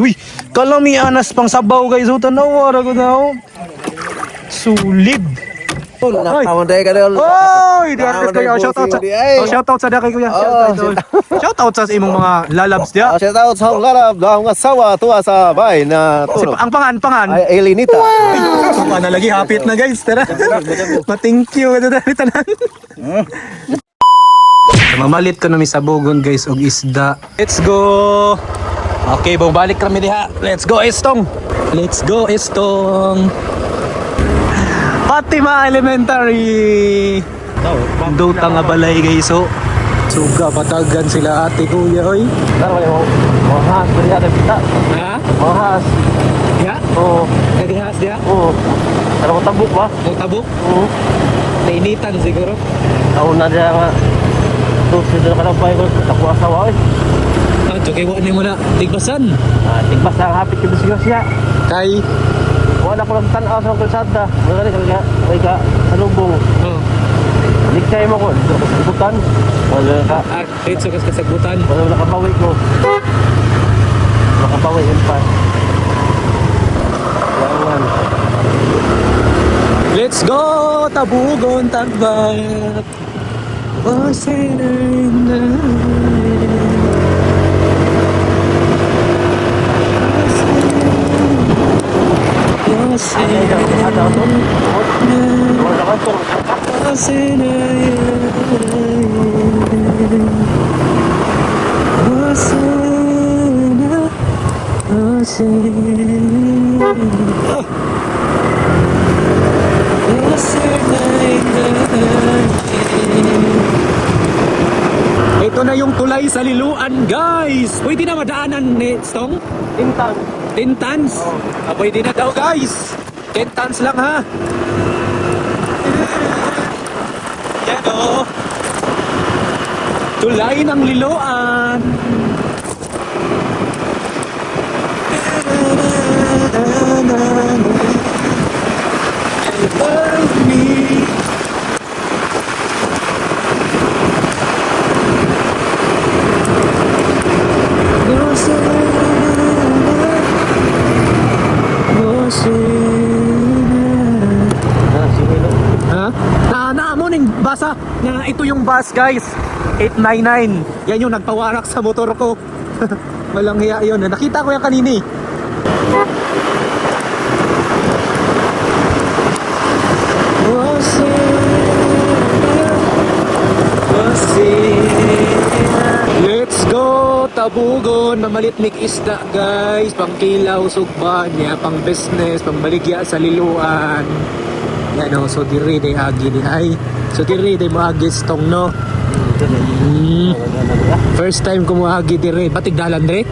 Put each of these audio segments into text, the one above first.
Uy, kalami anas pang sabaw guys. So tanaw ra ko daw. Sulid. Nakakaman tayo ka dahil. Oy, di artist kayo. Shout out sa daki kuya. Shout out sa imong mga lalabs dia. Shout out sa larab daw nga sawa tuwa sa bay na tuno. Ang pangan. Ay Elinita. So na lagi hapit na guys. Tara. Ma-thank you kada dali tanan. Mamalit ko na mi sabugon guys og isda. Let's go. Okay, balik kami diha. Let's go Estong. Fatima Elementary. Dota nga balay guys so. Suga patagan sila ate kuya oy. Mahas beri ada kita. Ha? Mahas. Ya? Oh, Nagihas dia? oh. Ada mo tabuk ba? May tabok? Oo. Nainitan siguro. Taon na dia nga. Tuh sudah kada pay ko taku asawa eh. Ah, jogay wa ni mo na tigbasan. Tigbas lang hapit ko siya. Kay Wala ko lang tan-aw sa kalsada. Wala ka salubong. oh. Likay mo ko dito sa ibutan. Wala ka. Dito sa kasagutan. Wala nakapawi ko. Nakapawi yun pa. Yan. Let's go Tabugon Tagbayat. Ada tu. Wala ka to. Ito na yung tulay sa Liluan guys. Pwede na madaanan ni Stong? Tintang. 10 tons? Pwede na daw guys. 10 tons lang ha. Yan o. Tulay ng Liloan. Love me. Ha? Na mo ning basa na ito yung bus guys 899 yan yung nagpawarak sa motor ko. Walang hiya yun nakita ko yan kanini. Let's go Tabugon mamalit mig isda guys pangkilaw sugban niya pang business pambaligya sa Liluan. Yan o, so diri day agi di ay. So diri day moagi stong no. First time ko moagi diri, batig dalan diri.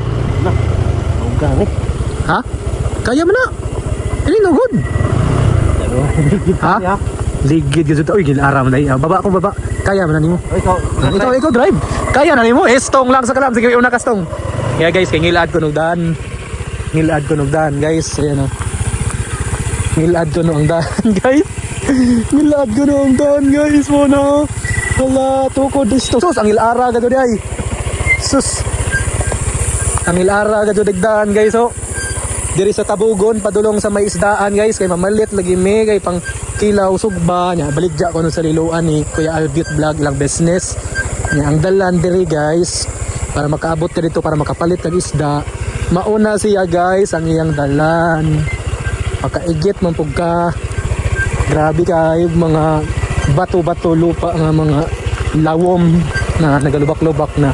Ha? Kaya mo na. Ini no good. Ha? Ligid gyud to. Uy, gilaram na. Baba ko baba. Kaya mo na nimo. Ikaw drive. Kaya na nimo. Stong lang sa kalam sige una ka stong. Yeah guys, kay ngilad ko nugdan. Ngilad ko nugdan guys. Ayan o. Ngilad ko noong daan guys. Ngilad ko noong daan guys mo na. Wala tukod disto. Sus ang ilara gado di ay. Sus. Ang ilara gado digdaan guys oh. Diri sa Tabugon padulong sa may isdaan guys kay mamalit lagi me kay pang kilaw sugba nya baligya ko no sa Liluan ni Kuya Albert Vlog lang business. Nya ang dalan diri guys para makaabot ka dito para makapalit kag isda. Mauna siya guys ang iyang dalan. Pakaigit man pug ka. Grabe kayo mga bato-bato lupa nga mga lawom na nagalubak-lubak na.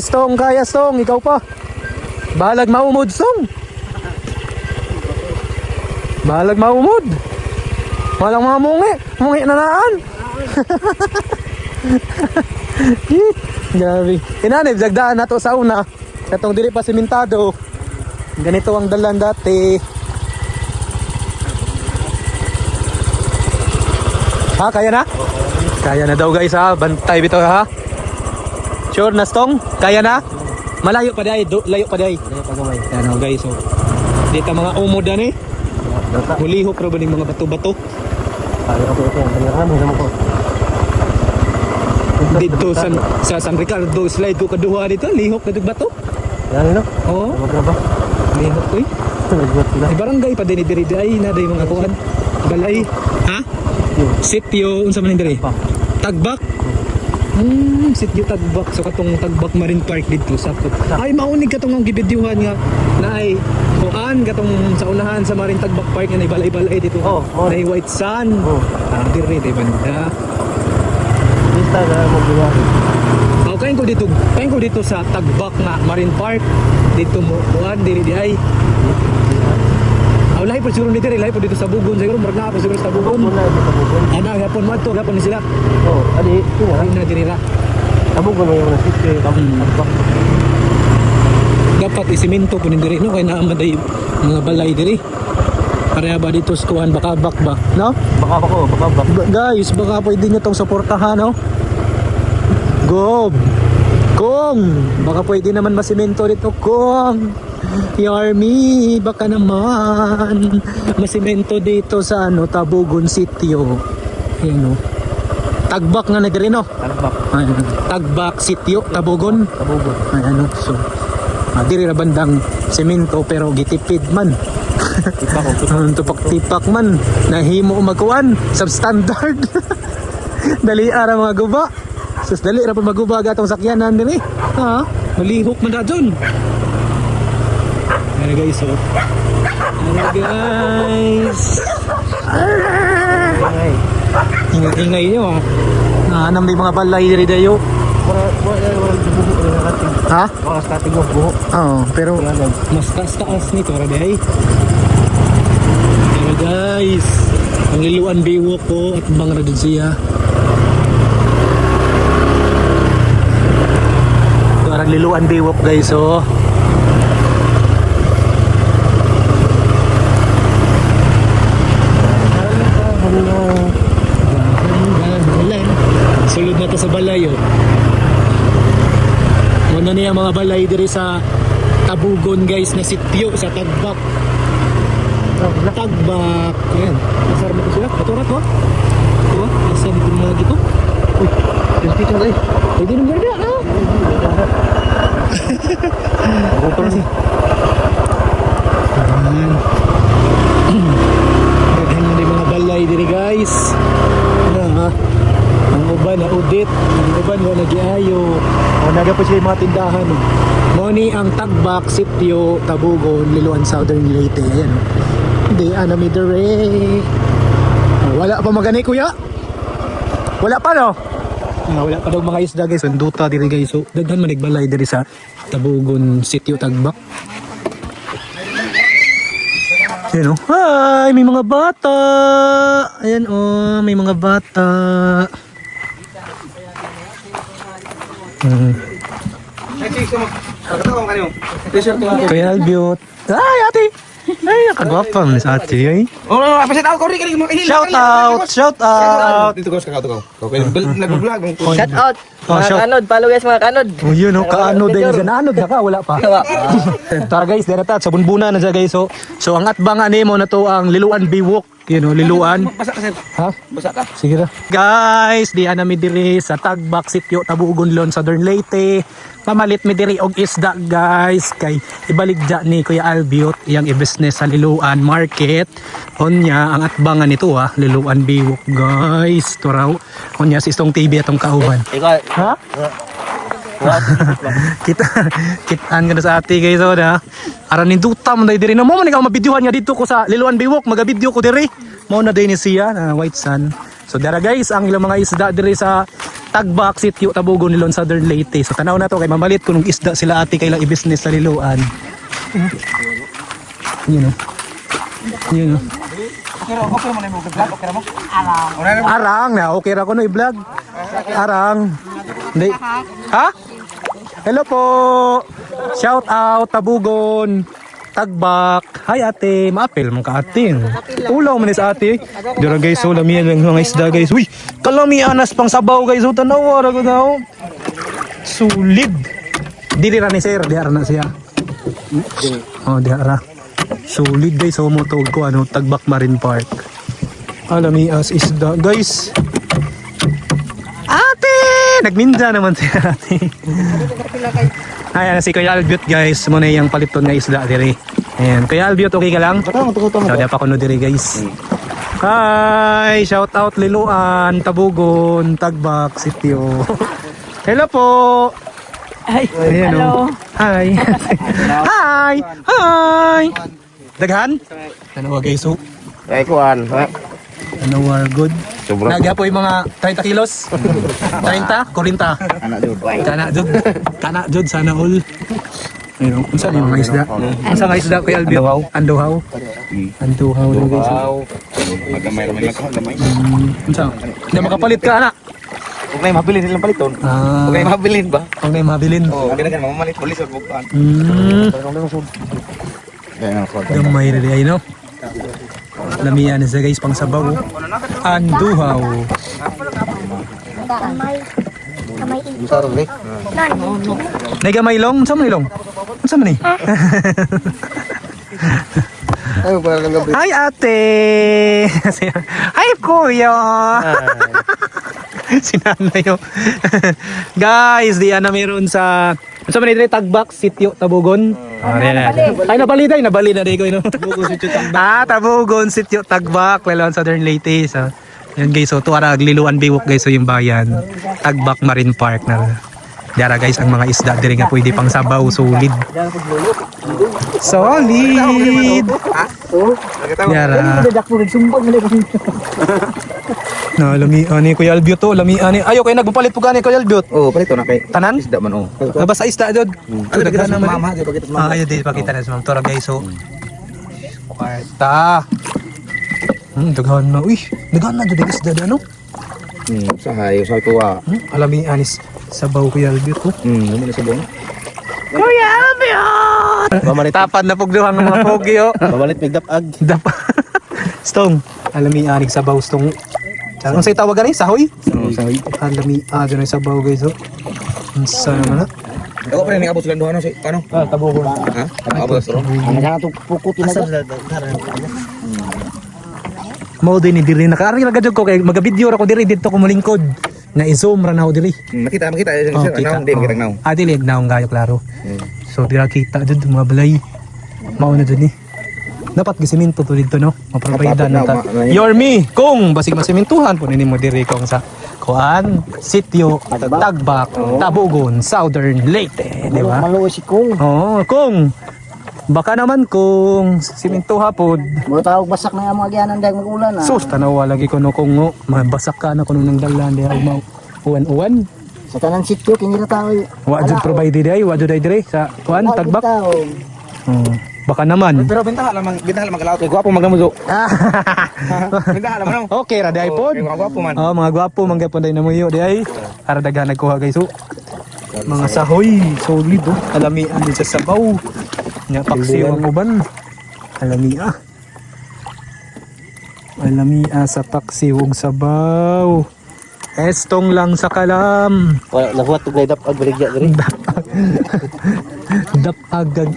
Stong kaya Stong, ikaw pa. Balag maumod Stong. Balag maumod. Walang mga mungi na naan. Grabe. Inanib jagdaan nato sa una. Katong dili pa simentado. Ganito ang dalan dati. Ha, kaya na? Kaya na daw guys ha. Bantay bitaw ha. Sure na Stong? Kaya na? Malayo pa day, layo pa day. Yan o guys. So. Dito mga umod yan eh. Hulihok ra ba ning mga bato-bato? Dito sa San Ricardo slide ko kaduha dito, lihok na bato. Yan no? Oo. Lihok ko eh. Nagbuhat sila. Ay barangay pa din diri ay na day mga kuan. Balay. Ha? Sitio unsa man diri? Tagbak. Sitio Tagbak. So katong Tagbak Marine Park dito sakto. Ay maunig katong ang gibidyuhan nga na ay kuan katong sa unahan sa Marine Tagbak Park nga balay-balay dito. Oh, oh. Ay White Sun. Oh. Diri day banda. Basta na magbuhat. Okay ko dito sa Tagbak nga Marine Park. Dito mo kuan diri di ay. Lahi po siguro dito, lahi po dito sa Bugon. Siguro marag na po siguro sa Bugon. Muna ito sa Bugon. Ano, hapon mo ito, hapon ni sila. Oo, adi, yun Ay na diri ra. sa Bugon yung nasityo yung Tagbak. Dapat isiminto po ni diri no kay naamaday mga balay diri. Pareha ba dito sa kuan bakabak ba? No? Baka. Guys, baka pwede niyo tong suportahan no. Gob. Kung baka pwede naman masimento dito kung Yarmy, baka naman masimento dito sa ano Tabugon Sitio. Ayun, no? Tagbak nga na diri no. Tagbak. Ayun, Tagbak Sitio Tabugon. Tabugon. Ayun, no? So diri ra bandang semento pero gitipid man. Tupak-tipak man nahimo magkuan substandard. Dali ara mga guba. Sus dali ra pa maguba gatong sakyanan diri. Ha? Malihok man da dun. Ayan guys, so. Ayan guys. Ay. Ingay nyo ah. Naanam may mga balay diri dayo. Wala buhok na natin. Ha? Mga static of buhok. Oo, pero Yan. mas taas nito ra day. Pero guys, ang liluan biwok ko at bang na din siya. Parang liluan biwok guys, oh. Sulod na to sa balay, oh. Ano niya mga balay diri sa Tabugon guys na sitio sa Tagbak. Tagbak. Ayan. Nasar mo ko sila. Maturat ko. Ito ba? Nasar mo ko dito. Uy. Yung dito na eh. Pwede nung ganda. No? Ayan. Daghan na yung mga balay diri guys. Na ang uban na udit. Ang uban na nagiayo. O naga po sila yung mga tindahan. Moni ang Tagbak, Sitio, Tabugon, Liloan, Southern Leyte. Ayan. Hindi, anami dere. Wala pa magani kuya? Wala pa no? Wala pa daw mga isda guys. Sunduta diri guys. So, daghan man nagbalay diri sa Tabugon, Sitio, Tagbak. Ayan o. Hi! May mga bata! Ayan o. May mga bata. Kaya Albiot. Ay, ate! Ay, nakagwapa mo sa ate. Ay. Shout out! Shout out! Dito ko sa kauto ko. Okay, nag-vlog. Shout out! Oh, Mga shout- kanod, follow guys mga kanod. Oh, yun o. Kaano din na anod na ka? Wala pa. Tara guys, dito sa bunbuna na siya guys. So ang atbangan nimo na to ang Liluan Biwok. You know, Liluan. Basa ka, sir. Ha? Basa ka. Sige na. Guys, di anami diri sa Tagbak, Sitio, Tabugon, Lon, Southern Leyte. Pamalit mi diri og isda guys. Kay ibaligja ni Kuya Albiot iyang i-business sa Liluan Market. Onya ang atbangan nito Liluan Biwok guys. Ito raw. Onya si Istong TV atong kauban. Ikaw, Ha? Kitaan ka na sa ate guys na. Aran ni duta man diri na mo man ikaw mabidyohan nga dito ko sa Liluan Biwok, magabidyo ko diri. Mao na din ni siya na White Sun. So dara guys, ang ilang mga isda diri sa Tagbak, Sitio, Tabugon, Lon, Southern Leyte. So tanaw na to kay mamalit ko nung isda sila ate kay lang i-business sa Liluan. Yun o. Yun o. Okay mo na mo vlog, okay mo. Arang na, okay ra ko no i-vlog. Arang. Hindi. Ha? Hello po. Shout out Tabugon, Tagbak. Hi ate, maapil mong ka ate. Ulaw man sa ate. Dira guys, so lamian ng mga isda guys. Uy, kalamianas pang sabaw guys. So tanaw ra ko daw. Sulid. Dili ra ni sir, di ara na siya. Oh, di ara. Solid guys, so mo tawag ko Tagbak Marine Park. Alamias isda guys. Ate! Nagminda naman si ate. Ayan si Kuya Albiot guys. Muna yung paliton na isda diri. Ayan, kaya Albiot, okay ka lang? Bata, matuto mo. So, di pa kuno diri guys. Hi! Shout out Liluan, Tabugon, Tagbak, Sitio. Hello po! Ay, Ayan, hello. oh. Hi! Hi! Hi! Daghan? Ano ba guys? So, Ay, kuan. ano are good? Sobra. Nagya po yung mga 30 kilos? 30? 40? Anak jud. Kana jud sana all. Ayun, unsa ni mga isda? Unsa nga isda kay Albion? Anduhaw. Anduhaw na guys. Magamay raman lang ko, gamay. Unsa? Hindi makapalit ka ana. Huwag na yung mabilin silang paliton. Ah, Huwag na yung mabilin ba? huwag na yung mabilin. Oo, ganagan, mamalit, pulis, huwag buktaan. Gamay rin ay no. Lamian sa guys pang sabaw. Anduhaw. Kamay Sarap ni. Nay gamay long, unsa man ni long? Unsa man ni? Ay, para lang gabi. Hi ate. Hi kuya. Sinanay yo. Guys, diyan na meron sa unsa man ni Tagbak, Sitio, Tabugon. Ay nabali na dai ko ino. Tabugon Sitio Tagbak. Tabugon Sitio Tagbak, Lalawan Southern Leyte. So, yan guys, so tuara Liluan Biwok guys so yung bayan. Tagbak Marine Park na. Dara guys ang mga isda diri nga pwede pang sabaw solid. Solid. Dara. Na lami ani Kuya Albiot to, lami ani. Ayo kay nagpapalit po gani Kuya Albiot. Oo, palito na kay. Tanan? Isda man, oo. Basta isda jud. Ano, Daghan naman. mama, di pakita sa mama. Ayo di pakita na sa ma'am Tora guys so. Kwarta. Daghan na. Uy, daghan na jud isda ano? Sahay, usahay ko wa. Alami anis sabaw Kuya Albiot to. Naman sa buong. Kuya Albiot. Tapad na pugduhan ng mga pogi oh. Babalit mig dapag. Stong. Alami anig sabaw stong. Ang say tawag gani sahoy? Sahay. Alami adyo na sabaw guys oh. Unsa naman na? Ako pa rin abot sila duha no si ano? Tabugon. Ha? Abot sa ro. Ang sana to pukot na. Mao din ni diri nakaari ra gajud ko kay maga-video ra ko diri didto ko molingkod. Na i-zoom ra na ako diri. Makita Oh, sir, ano, di makita naw. Ah, dili naong gayo klaro. So dira kita jud mga balay. Mao na jud ni. Dapat gisiminto to dito no. Maprovide na ta. You're me. Kung basig masimintuhan po nimo diri kung sa kuan Sitio Tagbak, Tabugon, Southern Leyte, di ba? Maluoy si Kung. Oh, kung baka naman kung simintuha pod. Mo tawag basak na ang mga gianan dahil mag-ulan na. Sus tanawa lagi ko no kung no, mabasak ka na kuno nang dalan di ay mau uwan-uwan. Sa tanan sityo kini ra tao. Wa jud provide diri, wa jud diri sa kuan Tagbak. Baka naman. Pero bentaha lamang kalawat kay gwapo magamuzo. Bentaha lamang no. Okay ra di ay pod. Kay mga gwapo man. Oh, mga gwapo man gyapon day namuyo di ay. Ara daghan nagkuha guys so. Mga sahoy, solid oh. Alamian din sa sabaw. Nya paksiw ang uban. Alamia. Alamia sa paksiw ug sabaw. Estong lang sa kalam. Wala nahuwat og dapag baligya diri. Dapagag.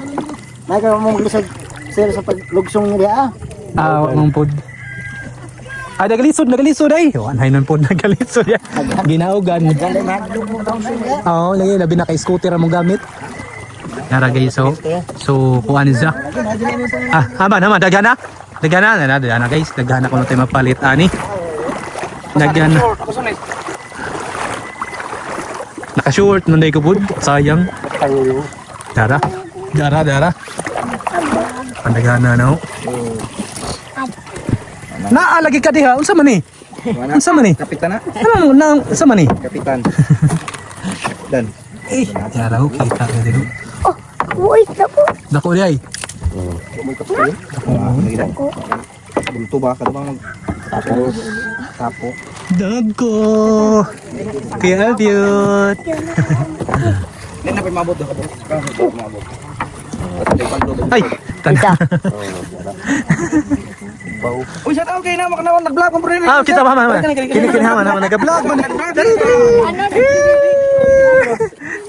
May ka mo lisag sir sa paglugsong niya ah. Mong pod. Nagalisod ay. Wanay nun pod nagalisod ya. Ginaugan. Dali maglugmong daw siya. Oo, lagi labi na kay scooter among gamit. Nara guys so kuan siya. Haman dagana. Dagana guys, dagana ko tayo mapalit ani. Dagana. Naka-short nun day ko pod. Sayang. Dara. Pandagana na ho. Naalagi ka diha, unsa man ni? Unsa man ni? Kapitan na. Ano na unsa man ni? Kapitan. Dan. Yara ho kita na din. Oh, uy, naku. Dako di ay. Bulto ba ka bang tapo? Dago. Kaya Albiot. Hindi na pa mabot do ka bro. Mabot. Ay, tanda. Uy, shout out kay na makanawan nag-vlog mo bro. Kita pa man. Kini haman nag-vlog man.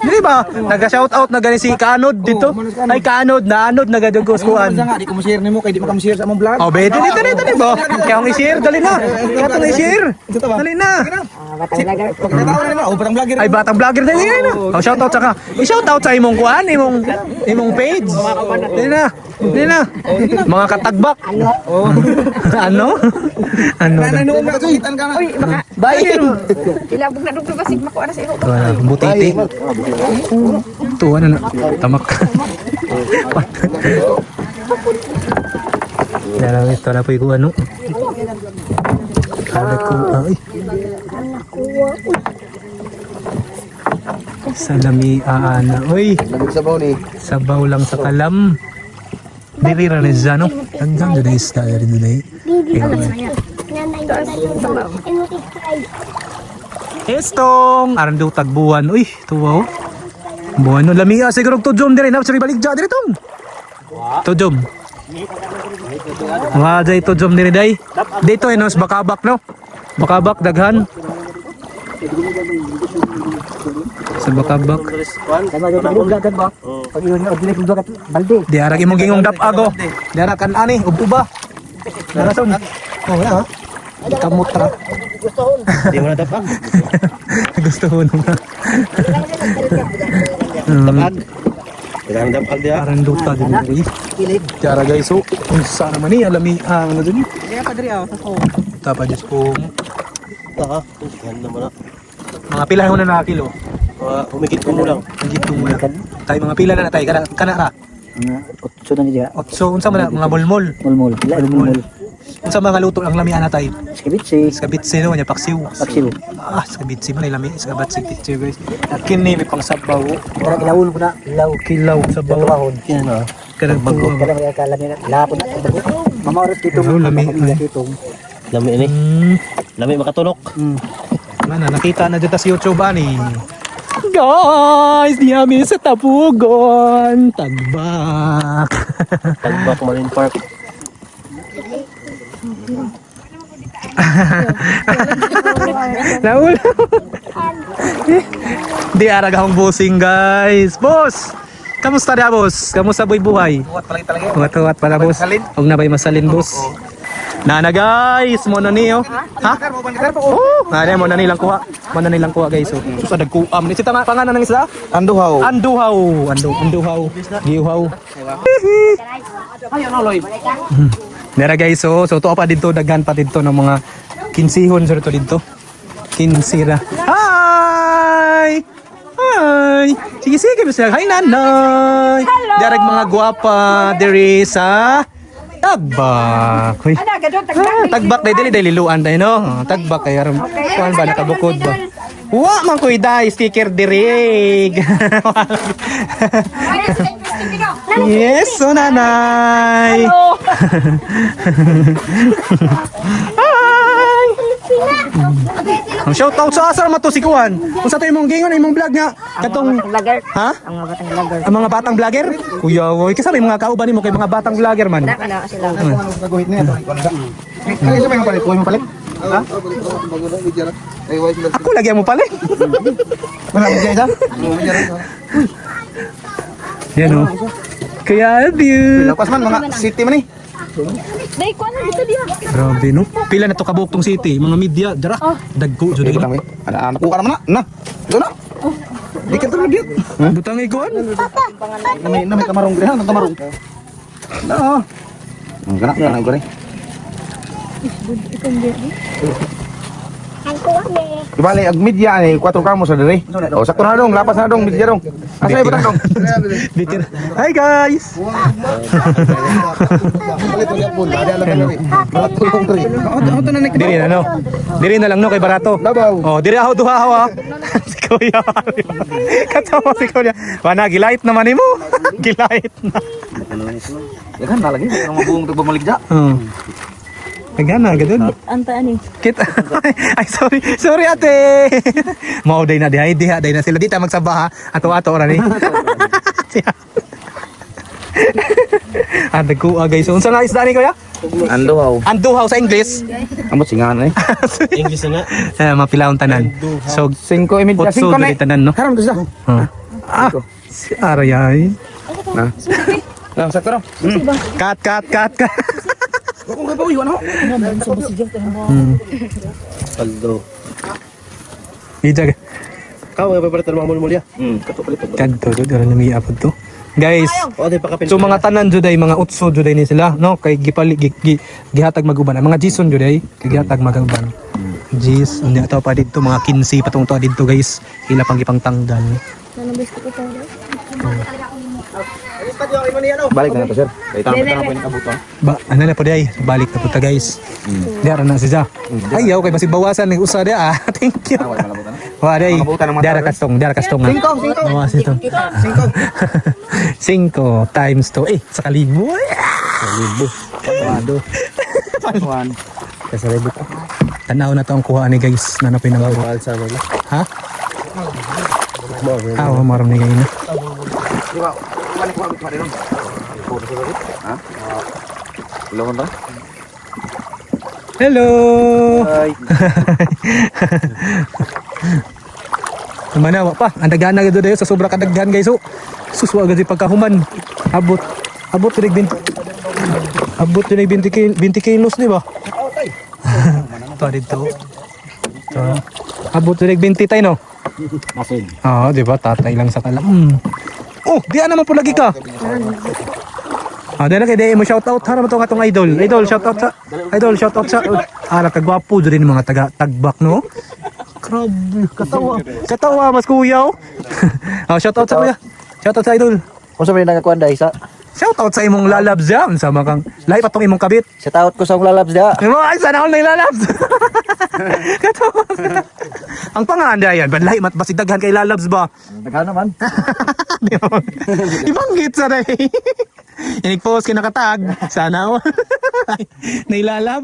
Dili ba? Naga-shout out na gani si Kaanod dito. Ay Kaanod, naanod na gadugos kuan. Nga di ko mo-share nimo kay di maka-share sa among vlog. Oh, be dali ba? Kaya akong i-share, dali na. Kaya itong i-share. Dali na. Pagkataon na naman, batang vlogger. Ay, batang vlogger na yun. Oh, shoutout saka. I-shoutout sa imong kuan, imong page. Hindi na. Mga katagbak. Ano? Ano? Nanonood ka, itan ka na. Bayan. Ilabog na dugtong kasi makuha na sa iyo. Wala, butiti. Ito, ano na? Tamak. Ito na po yung ano. Kala ko, ay. Salami aana. Uy, Nagod sa baw ni. sabaw lang sa kalam. Dili ra ni Zano. Hanggang doon is tayo rin doon eh. Estong! Aran daw tagbuwan. Uy, tuwa oh. Buwan no. Lamia siguro tujom dire. Napsari baligja dire tong. Tujom. Wajay tujom dire day. Dito eh no, sa Bakabak no. Bakabak daghan. Sa Bakabak. Di arag imong gingong dapago. Di arag kan ani uba. Narason. Oh, wala ha. Kamutra. Di mo na tapag. Gusto ko naman. Tapag. Kailangan tapag dia. Parang duta din mo eh. Tiara guys, so kung saan naman eh, alami ang ano dun eh. Kaya pa diri ako ko. Tapa Diyos po. Ta. Yan naman na. Mga pila ho na nakakilo. Humigit ko mo lang. Nagito mo na. Tayo mga pila na tayo. Kana ra. Otso na niya. So, unsa man na, mga mulmul. Mulmul. Mulmul. Unsa mga luto ang lami ana tayo. Skibitsi. Skabitsi no, nya paksiw. Paksiw. Skabitsi man ay lami. Skabitsi picture guys. At kini may pang sabaw. Kaya kilawul ko na. Ilaw. Kilaw sabaw. Tawahon. Yan na. Kada bago. Kaya kaya kala niya. Lapo na. Mamaurot dito. Oh, lami. Lami ini. Lami makatulok. Mana nakita na dito sa YouTube ani. Guys, di kami sa Tapugon, Tagbak. Tagbak Marine Park. Naul. Di arag akong bossing guys. Boss! Kamusta dia boss? Kamusta boy buhay? Buhat pala talaga. Wat pala boss. Huwag na ba'y masalin boss? Nana guys, mo na niyo. Ha? Oh, nana mo na nilang kuha. Mo na nilang kuha guys. So, sa dagkuam ni sita pangalan ng isda? Anduhaw. Anduhaw. Anduhaw. Giuhaw. Ay, ano, Loy? Nera guys, so to pa dito daghan pa dito ng mga kinsihon sa dito. Kinsira. Hi! Hi! Sige bisa. Hi nanay. Darag mga guwapa diri sa Tagbak. Hoy. Ana gadon Tagbak dili luan tayo no. Tagbak kay aron kuan ba nakabukod ba. Wa man koy dai sticker dirig. Yes, so nanay. Hi. Ang shoutout sa asar mato si Kuan. Unsa to imong gingon imong vlog nga katong vlogger. ha? Ang mga batang vlogger. Ang mga batang vlogger? Kuya, woy, kasi may mga kauban nimo kay mga batang vlogger man. Kana sila. Naguhit na ito. Ay, isa ba yung palit? Kuha yung palit? Ha? Ay, wala sila. Ako lagyan mo pala. Wala mo dyan isa? Yan o. Kaya love you. Lakas man, mga city man eh. Dai ko ano dito dia. Grabe no. Pila na to kabuktong city. Mga media. Dara. Dagko. So, Hindi ko lang eh. Anak ko ka naman na. Na. Ito na. Di ka tulad yun. Butang iguan. Na may kamarong gre. Ang kamarong. Na. Ang ganak na ko rin. Ang kuha ni. Ibali, ag media ni 4 kamo sa dere. O, sakto na dong. Lapas na dong. Media dong. Asa yung batang dong? Bitin. Hi guys. Diri na no. Diri na lang no kay barato. Dabaw. Oh, diri ako duha ha. Si Kuya. Katawa si Kuya. Wana gilait naman nimo. Gilait na. Yan na lagi. Ang mabuong tagpamaligja. Nagana, gadun. Anta ani. Kita. Ay, sorry ate. Mao day na diha day na sila dito magsaba ha. Ato-ato ra ni. Ah, dagko guys. Unsa nga isda ni Kuya? Anduhaw. Anduhaw sa English. Amot singahan eh. English na nga. Mapilahon tanan. So, 5 media. 5 potso na dali tanan no. Haram to siya. Si Arayay. Na. Lang sakto raw. Cut. Kung kayo pa iwan ako. Paldo. Ija Kau nga papalit ng mga mulya. Katupalit. kadto do dara nami apod to. Guys, O, di pa kapil. so mga tanan juday mga utso juday ni sila, no? Kay gipali gihatag maguban. Ang mga Jason juday kay gihatag maguban. Jis, unya to pa dito mga 15 patong to dito guys. Ila pang gipang tanggal. Balik na to sir. Kay tama na po yung kabuto. Ba, ano na po di ay, balik na po ta guys. Diara na siya. Ayaw kay basig bawasan ng usa di ah. Thank you. Wa day. Diara kastong. Bawas ito. 5 times to sa kalibo. Wado. Kasi libo ko. Tanaw na to ang kuha ni guys. Nanapin ng ako. Ha? Maram ni ngayon na. Hello. Ay. Manawa pa, ang daghan na gado dayo sa sobra kadaghan guys. So, suswa gadi pagkahuman. Abot tinig 20. Abot tinig 20 kilos di ba? To dito. To. Abot tinig 20 tay no. Masin. Oo, di ba? Tatay lang sa kalam. Oh, di naman po lagi ka. Dahil kay day mo shout out harap to atong idol. Idol shout out sa kagwapo din mga tagbak no. Grabe, katawa mas kuya. Shout out sa kuya. Shout out sa idol. Kung sa may nakakuan dahil sa Shout out sa imong lalabs jam sa makang lahi patong imong kabit. shout out ko sa akong lalabs da. Ay mo ay sana all may lalabs. Katawa. Ang panganda yan, lahi mat basig daghan kay lalabs ba? Naghan naman. Ibanggit sa day. Inig-post ka nakatag. Sana all. Nailalab.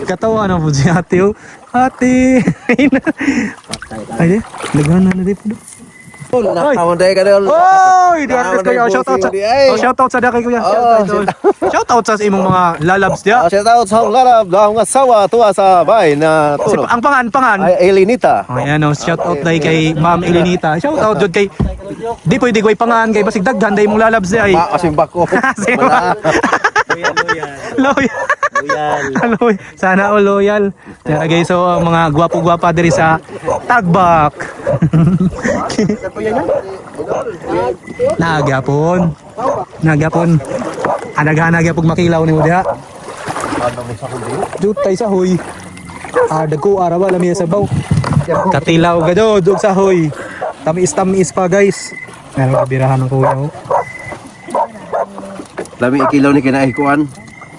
Katawa na po si ate. Ate. Ay, naghan na rin po. Nakawang day ka doon. Oy, shout out sa dakay kuya. Shout out sa imong mga lalabs dia. Shout out sa lalab daw nga sawa tuwa sa bay na Si, tulog. ang pangan. Ay, Elinita. Ayan o, shout out dahil kay Ma'am Elenita. Shout out jud kay di pwede ko ipangan kay basig daghan dahil mong lalabs di ay. Makasimba ko. Loyal. Sana all loyal. Kaya guys, so ang mga gwapo-gwapa diri sa Tagbak. Nagyapon. Anaghanag pag makilaw ni mo diha. Jutay sa hoy. Dagko araw lami sa baw. Katilaw gado dug sa hoy. Tamis pa guys. Meron kabirahan ng kuya. Lami ikilaw ni kinaikuan.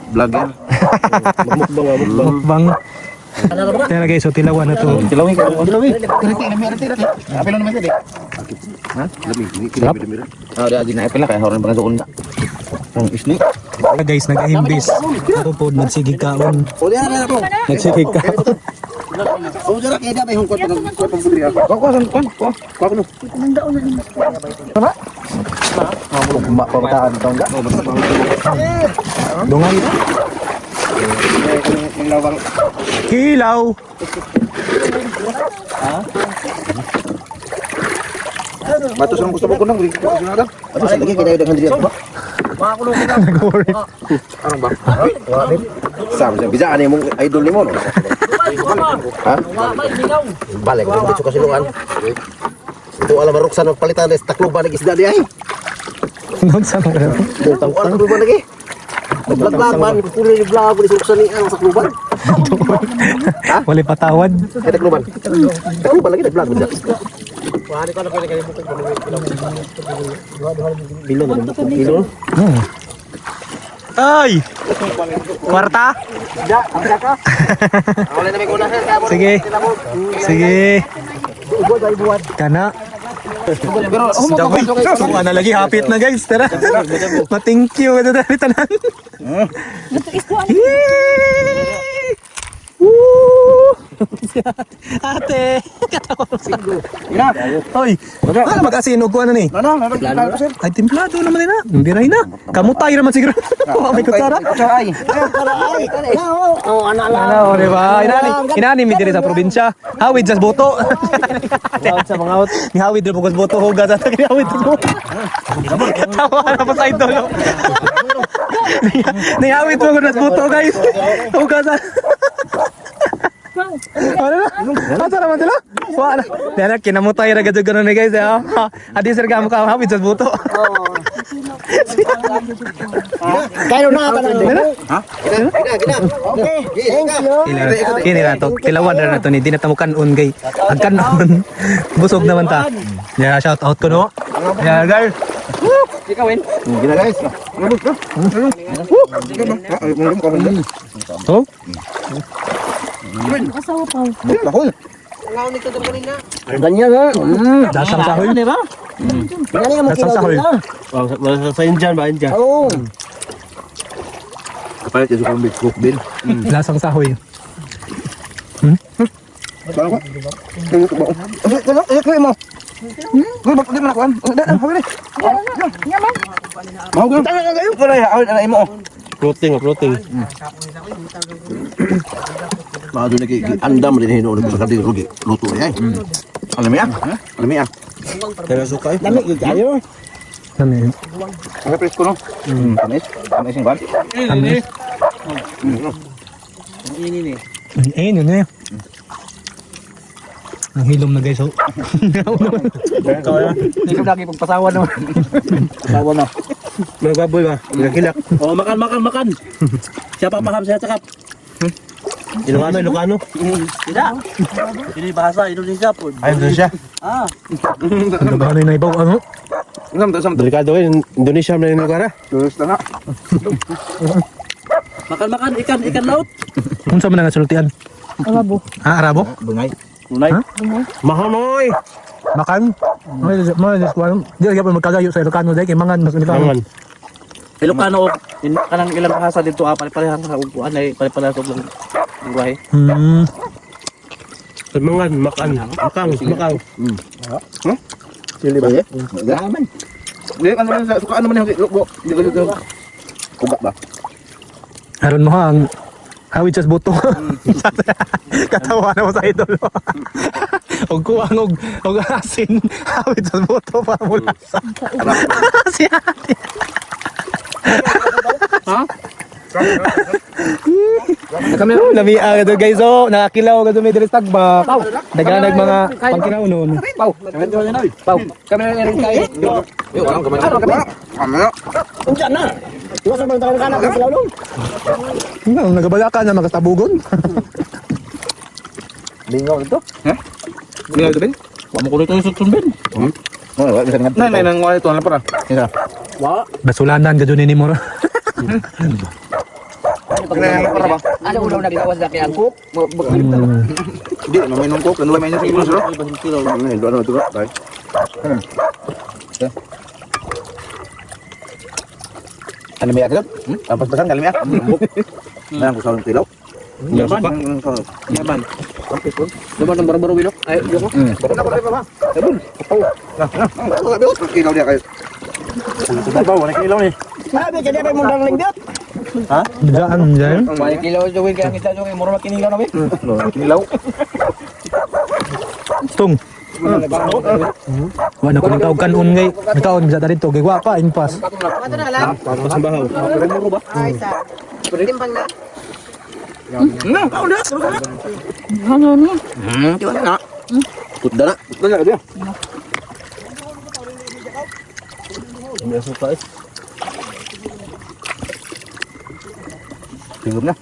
Vlogger. Mukbang. Kaya guys, so tilawan na to. Kilawin ka. Kilawin. Apil naman sir. Ha? Lami. Kilawin. Ada di naipil na kaya horon bang sukun na. Ang isni. Kaya guys, nag-aimbis. Ako po, nagsigig kaon. O di na ako. Nagsigig kaon. O di na kaya dapat yung kwat pang pudri ako. Ko san kon. Ko no. Tama? Pamataan tong ga. Dungan. Kilaw. Matos ang gusto ko nang rin ko sinada. Ano sa lagi kinayo dengan diri ba? Nag-worry. Ano ba? Sama sa bisa ani mong idol ni mo no. Ha? Balik ko dito sa silungan. Ito alam Roxanne palitan des takluban ng isda di ay. Nung sa mga. Tang takluban lagi. Vlog-vlogan, puno ni vlog ni Roxanne ang takluban. Wala patawad. Ay takluban. Takluban lagi nag-vlog mo. Bilo. Ay! Kwarta? Sige. Kana. Suka na lagi, hapit na guys. Tara. Ma-thank you. Tanan. Woo! Ate! Katawa mo sa... Hoy! Ano mag-asinog ko ano ni? Ay, timplado naman nila. Biray na. Kamutay naman siguro. May kutsara. Ano, di ba? Inani mi diri sa probinsya. Hawid sa boto. Sa mga out. Ni hawid na pugos boto hugas at hawid sa boto. Katawa na pa sa idol. Ni hawid mo sa boto guys. Hugas. Ano na? Asa naman sila? Wala. Dahil kinamutay na gadyo gano'n guys. Adi sir ka mukha hawid sa boto. Kayo na ka na. Okay. Thank you. Kini na to. Kilawan na to ni di na tamo kanon gay. Ang kanon. Busog naman ta. Ya shout out ko no. Ya guys. Ikawin. Gila guys. Oh. Bakul. Ganyan ha. Dasang sahoy. Ganyan mo Dasang sahoy. Wala sa Indian ba Indian? Oo. Kapalit yung kambing cook bin. Lasang sahoy. Ano ko? Ano mo? Di man ako an. Hawili. Mau gam. Tangan kayo. Para ya awit mo. Protein. Mga doon andam rin hinuulit ko sa kanting rugi. Luto eh. Alam mo yan? Alam mo yan? Kaya suka eh. Lamig yung kayo. Ano yun? Ang presko no. Tamis. Tamis yung ban. Eh, yun eh. Ang hilom na guys, oh. Hindi lagi pagpasawa naman. Pasawa na. Mga baboy ba? Nagkilak. Oh, makan. Siya papaham siya cakap. Ilocano. Tidak. Ini bahasa Indonesia pun. Ayun doon siya. Ano ba ano yung naibaw? Ano? Ngam ta sam. Delikado eh. Indonesia na yung lugar ah. Terus na. Makan ikan laut. Kung saan mo na nasultian? Arabo. Arabo? Bungai. Ha? Mahanoy. Makan? Di lagi pa magkagayo sa Ilocano dahil kay mangan mas Ilocano. Ilocano kanang ilang bahasa dito pare-parehan sa upuan ay pare-parehas lang lengguwahe. Makan. Sili ba? Gaman. Di ano man suka ano man yung lukbo. Di ko ugat ba? Aron mo ha, ang hawid sa boto. Katawa na mo sa idol. Og kuwang og asin hawid sa boto para mula sa. Si ate. Ha? Kami nami agad guys oh, nakakilaw agad may diri tagba. Daganag mga pangkilaw noon. Pau. Kami na rin kayo. Yo, orang kemana? Ano? Unsa na? Iwas ang tawag kana sa laulong. Nagabala ka na magkatabugon. Lingaw ito. Ni ada ben? Wa mo kulit yung sutsun ben. Oh, wala bisa ngat. Nay nang wala to na para. Isa. Wa. Basulanan gado ni mo. Kaya para ba? Ano ulo nagawas na kay angkop? Di mamay nung cook, ano may nyo sa ibon siro? Ini doa itu kak. Baik. Ano may agad? Tapos basan kali ya? Nang ko sa tilaw. Yaman. Yaman. Luman ng baro-baro bilok. Ay, yo ko. Baru na ba? Sabon. Nah, bios kilaw dia kayo. Bawa nak kilau ni. Sabi ka dia mundang linggit. Diyan. May kilaw jogin kaya kita jogin muro makinilaw na be. Kilaw. Tung. Wa na ko ning kaon kanon ngay. Kaon bisa dali to, gwa pa impas. Ato na lang. Sambahaw. Ay sa. Timbang na. Kau dah. Ano ni? Gimana nak? Kuda nak. Tanya dia. Dia suka eh. Tinggal na.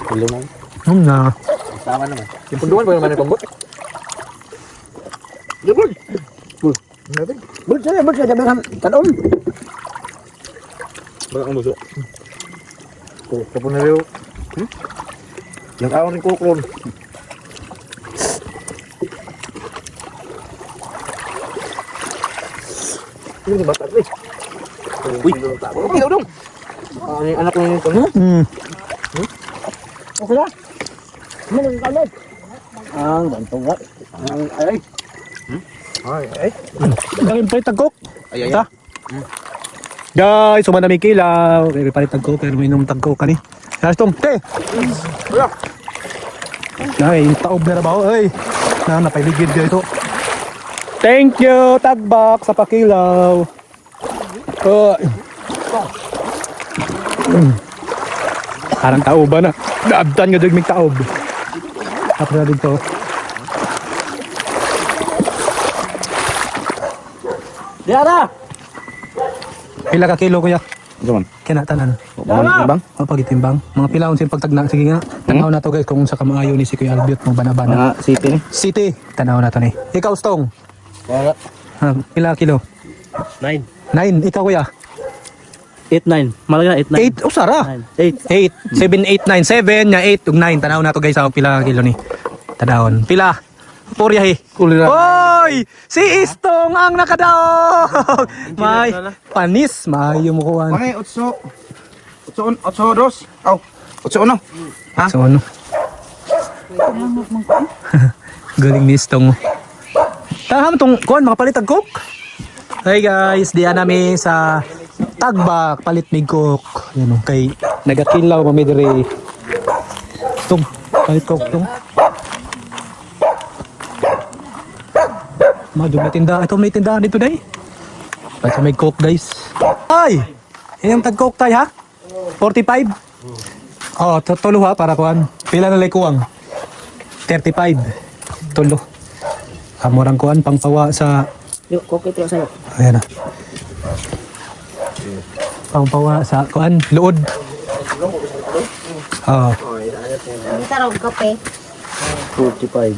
Belum nak. Na. Sama naman. Yung pagduan ba naman yung pambot? Bul saya dengan kanon. Bakit ang buso? Kapon na rin. Yung awang rin kuklon. Ini si batak nih. Uy, ilaw dong. Anak ko nito. Hmm. Okay na. Ano ang kanon? Ang bantungat. Ay. Ang palit tagkok. Ay, ay. Ta. Guys, sumana may kilaw. May palit tagkok. Pero may inom tagkok ka ni. Lastong, te. Ay, taob na ba? Ay, napailigid ka ito. Thank you, tagbak sa pakilaw. Parang taoban na. Naabdan nga dagmig taob. Tapos na dito. Diara. Pila ka kilo kuya? Ito man. Kinatanan. Bang? O pagitimbang. Mga pilahon siyang pagtagna. Sige nga. Tanaw na to guys kung sa kamaayo ni si Kuya Albiot mong banabana. Mga city ni. City. Tanaw na to ni. Ikaw Stong. Wala. Pila ka kilo? 9. 9. Ikaw kuya? 8-9. Malaga 8-9. 8. Oh sara. 8. 8. 7, 8, 9. 7 nya 8 ug 9. Tanaw na to guys. Pila ka kilo ni. Tanawon. Pila. Puryahi. Oy! Si Istong ang nakadaog! May panis. Maayo mo kuhan. Pangay, 8 dos. Aw, 8 1. Ha? So ano? Galing ni Istong. Taham tong kuan mga palit cook. Hey guys, diyan nami sa Tagbak palit mig cook. Yan kay nagakilaw mami dire. Tong palit cook tong. May tindahan. Ito may tindahan dito day. Basta may cook guys. Ay! Inyong tag-cook tayo ha? 45? Oh, tulo ha para kuan. Pila na lay kuwang? 35. Tulo. Kamurang kuan pangpawa sa Yung cook ito sa'yo. ayan na. Pangpawa sa kuan luod. Oh, Dito raw kape. 45.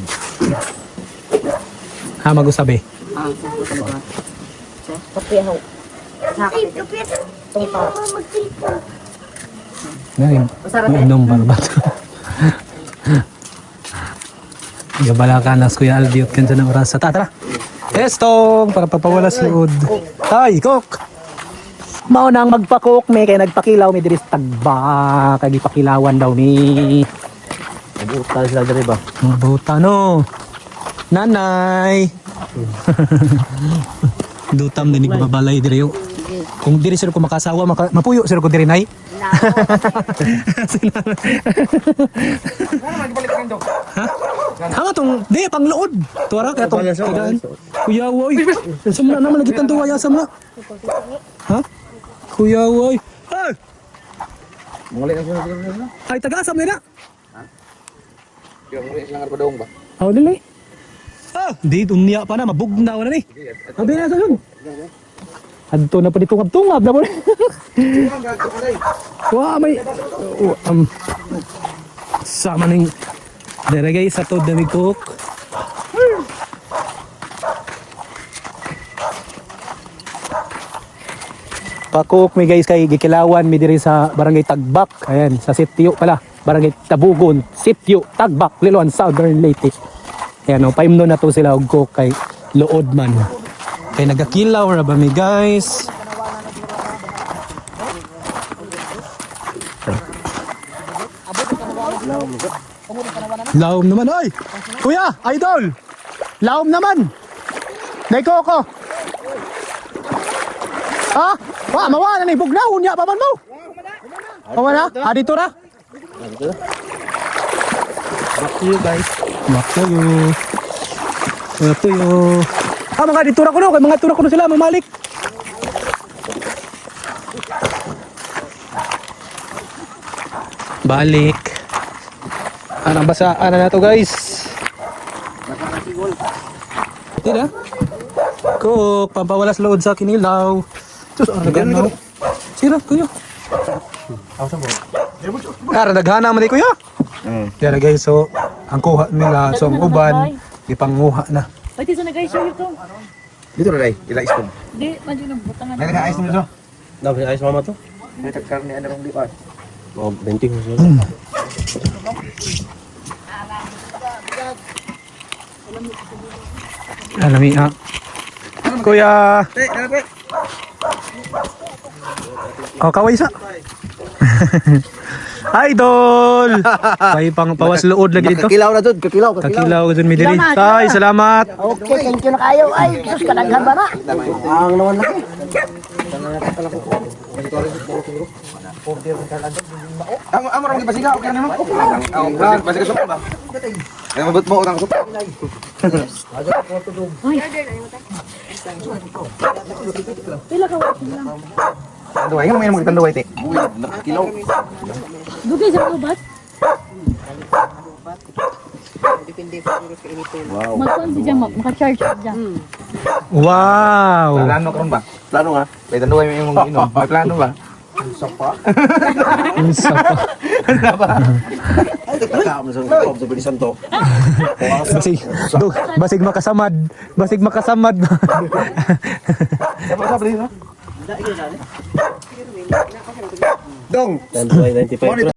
ha magusabi. Kape ho. Ay, kape. Ito. Mag-cellphone. Ngayon, inom barbat. Gabala ka na Kuya Albiot kan sa oras sa tatra. Testong para pagpawala sa luod. Tay, cook. Mao nang magpa-cook may kay nagpakilaw may diri sa Tagbak kay gipakilawan daw ni. Nabuta sila diri ba? Mabuta no. Nanay. Dutam din babalay diri yo. Kung diri sir ko makasawa mapuyo sir ko diri nay. Ha? Hama tong di pang luod. Tuara kaya tong tigaan. Kuya woy. Sumna naman lagi tanto waya sama. Ha? Kuya woy. Ay, Mangali na sila. ay taga-asa mo na. Yung muli silang arpadong ba? Oh, dili. Ah, di dunya pa na mabugnaw na ni. Abi na sa yun. Adto na pa dito tungab na mo. Wah, may sama ning dere guys sa to dami cook. Pa-cook mi guys kay gikilawan mi diri sa Barangay Tagbak. Ayan, sa sitio pala. Barangay Tabugon, sitio Tagbak, Liloan, Southern Leyte. Ayan o, paimno na to sila og cook kay luod man. Kay nagakilaw ra ba mi guys? Laom naman oy. Kuya, idol. Laom naman. Nay koko. Ha? Wa mawala ni bugnaw unya pa man mo. Mawala? Ha dito ra? Back to you guys. Back to you. Back to you. Ah, mga ditura ko no. Kay mga tura ko no sila. Mamalik. Balik. Anong basa? Ano na to guys? Tira. Cook. Pampawalas load sa kinilaw. Diyos, ano gano'n? Sira, kuya. Kara, naghana man ni kuya. Kaya na guys, so, ang kuha nila, so ang uban, ipanguha na. Ay, di sa nag-show ito. Dito na dai, ila ispon. Di, medyo nagbutangan. Nay ka ice mo dito. Dapat ayos mama to. Nay karne ano rong lipat. Oh, 20 ko siya. Alami, ah. Kuya. Oh, kaway isa. Idol! Kay pang pawas luod lagi dito. Kakilaw na dun, kakilaw. Kakilaw ko dun mi diri. Tay, salamat. Okay, thank you na kayo. Ay, sus ka naghan ba na? Ang naman laki. Ang marang ipasiga, okay na mo? Ang basiga suka ba? Ay, mabot mo utang suka. Pila ka wa. Tanduay, ano may mga tanduay, te? Nakakilaw. Dugay sa ubat. Magkuhan ko dyan, maka-charge ko dyan. Wow. Plano ka ron ba? Plano nga. May tanduay may mong inom. May plano ba? Isa pa. Taka mo sa bilisan to. Basig makasamad. Basig makasamad. Dong! 95.